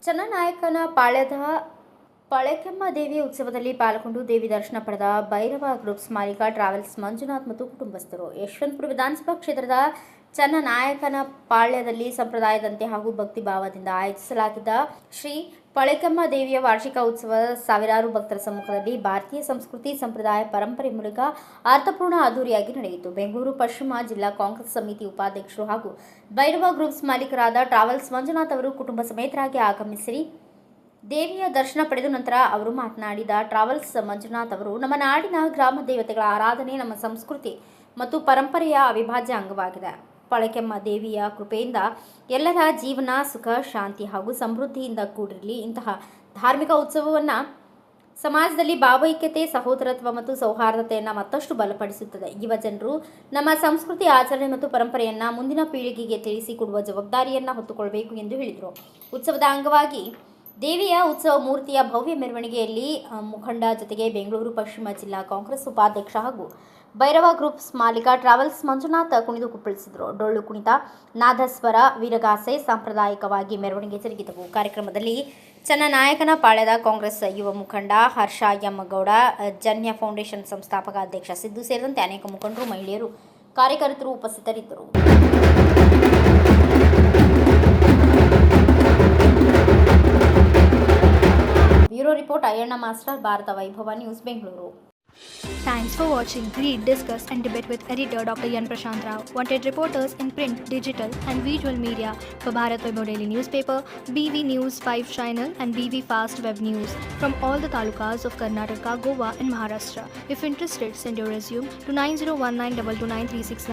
ಚನ್ನನಾಯಕನ ಪಾಳ್ಯದ ಪಳೆಕೆಮ್ಮ ದೇವಿ ಉತ್ಸವದಲ್ಲಿ ಪಾಲ್ಗೊಂಡು ದೇವಿ ದರ್ಶನ ಪಡೆದ ಭೈರವ ಗ್ರೂಪ್ಸ್ ಮಾಲೀಕ ಟ್ರಾವೆಲ್ಸ್ ಮಂಜುನಾಥ್ ಮತ್ತು ಕುಟುಂಬಸ್ಥರು. ಯಶವಂತಪುರ ವಿಧಾನಸಭಾ ಕ್ಷೇತ್ರದ ಚನ್ನನಾಯಕನ ಪಾಳ್ಯದಲ್ಲಿ ಸಂಪ್ರದಾಯದಂತೆ ಹಾಗೂ ಭಕ್ತಿ ಭಾವದಿಂದ ಆಯೋಜಿಸಲಾಗಿದ್ದ ಶ್ರೀ ಪಳೆಕೆಮ್ಮ ದೇವಿಯ ವಾರ್ಷಿಕ ಉತ್ಸವ ಸಾವಿರಾರು ಭಕ್ತರ ಸಮ್ಮುಖದಲ್ಲಿ ಭಾರತೀಯ ಸಂಸ್ಕೃತಿ ಸಂಪ್ರದಾಯ ಪರಂಪರೆ ಮೂಲಕ ಅರ್ಥಪೂರ್ಣ ಅದ್ದೂರಿಯಾಗಿ ನಡೆಯಿತು. ಬೆಂಗಳೂರು ಪಶ್ಚಿಮ ಜಿಲ್ಲಾ ಕಾಂಗ್ರೆಸ್ ಸಮಿತಿ ಉಪಾಧ್ಯಕ್ಷರು ಹಾಗೂ ಭೈರವ ಗ್ರೂಪ್ಸ್ ಮಾಲೀಕರಾದ ಟ್ರಾವೆಲ್ಸ್ ಮಂಜುನಾಥ್ ಅವರು ಕುಟುಂಬ ಸಮೇತರಾಗಿ ಆಗಮಿಸಿ ದೇವಿಯ ದರ್ಶನ ಪಡೆದ ನಂತರ ಅವರು ಮಾತನಾಡಿದ ಟ್ರಾವೆಲ್ಸ್ ಮಂಜುನಾಥ್ ಅವರು, ನಮ್ಮ ನಾಡಿನ ಗ್ರಾಮ ದೇವತೆಗಳ ಆರಾಧನೆ ನಮ್ಮ ಸಂಸ್ಕೃತಿ ಮತ್ತು ಪರಂಪರೆಯ ಅವಿಭಾಜ್ಯ ಅಂಗವಾಗಿದೆ. ಪಳೆಕೆಮ್ಮ ದೇವಿಯ ಕೃಪೆಯಿಂದ ಎಲ್ಲರ ಜೀವನ ಸುಖ ಶಾಂತಿ ಹಾಗೂ ಸಮೃದ್ಧಿಯಿಂದ ಕೂಡಿರಲಿ. ಇಂತಹ ಧಾರ್ಮಿಕ ಉತ್ಸವವನ್ನು ಸಮಾಜದಲ್ಲಿ ಭಾವೈಕ್ಯತೆ, ಸಹೋದರತ್ವ ಮತ್ತು ಸೌಹಾರ್ದತೆಯನ್ನು ಮತ್ತಷ್ಟು ಬಲಪಡಿಸುತ್ತದೆ. ಯುವ ಜನರು ನಮ್ಮ ಸಂಸ್ಕೃತಿ, ಆಚರಣೆ ಮತ್ತು ಪರಂಪರೆಯನ್ನು ಮುಂದಿನ ಪೀಳಿಗೆಗೆ ತಿಳಿಸಿಕೊಡುವ ಜವಾಬ್ದಾರಿಯನ್ನು ಹೊತ್ತುಕೊಳ್ಳಬೇಕು ಎಂದು ಹೇಳಿದರು. ಉತ್ಸವದ ಅಂಗವಾಗಿ ದೇವಿಯ ಉತ್ಸವ ಮೂರ್ತಿಯ ಭವ್ಯ ಮೆರವಣಿಗೆಯಲ್ಲಿ ಮುಖಂಡ ಜೊತೆಗೆ ಬೆಂಗಳೂರು ಪಶ್ಚಿಮ ಜಿಲ್ಲಾ ಕಾಂಗ್ರೆಸ್ ಉಪಾಧ್ಯಕ್ಷ ಹಾಗೂ ಭೈರವ ಗ್ರೂಪ್ಸ್ ಮಾಲೀಕ ಟ್ರಾವೆಲ್ಸ್ ಮಂಜುನಾಥ್ ಕುಣಿದು ಕುಪ್ಪಳಿಸಿದರು. ಡೊಳ್ಳು ಕುಣಿತ, ನಾದಸ್ವರ, ವೀರಗಾಸೆ ಸಾಂಪ್ರದಾಯಿಕವಾಗಿ ಮೆರವಣಿಗೆ ಜರುಗಿದವು. ಕಾರ್ಯಕ್ರಮದಲ್ಲಿ ಚನ್ನನಾಯಕನ ಪಾಳ್ಯದ ಕಾಂಗ್ರೆಸ್ ಯುವ ಮುಖಂಡ ಹರ್ಷ ಎಂ ಗೌಡ, ಜನ್ಯ ಫೌಂಡೇಶನ್ ಸಂಸ್ಥಾಪಕ ಅಧ್ಯಕ್ಷ ಸಿದ್ದು ಸೇರಿದಂತೆ ಅನೇಕ ಮುಖಂಡರು, ಮಹಿಳೆಯರು, ಕಾರ್ಯಕರ್ತರು ಉಪಸ್ಥಿತರಿದ್ದರು. Bureau report Ayyanna master, Bharata Vaibhava news, Bengaluru. Thanks for watching Read, Discuss and Debate with editor Dr. Yan Prashant Rao. Wanted reporters in print, digital and visual media for Bharat Vaibhav Daily Newspaper, BV News 5 Channel and BV Fast Web News from all the talukas of Karnataka, Goa and Maharashtra. If interested, send your resume to 9019229369.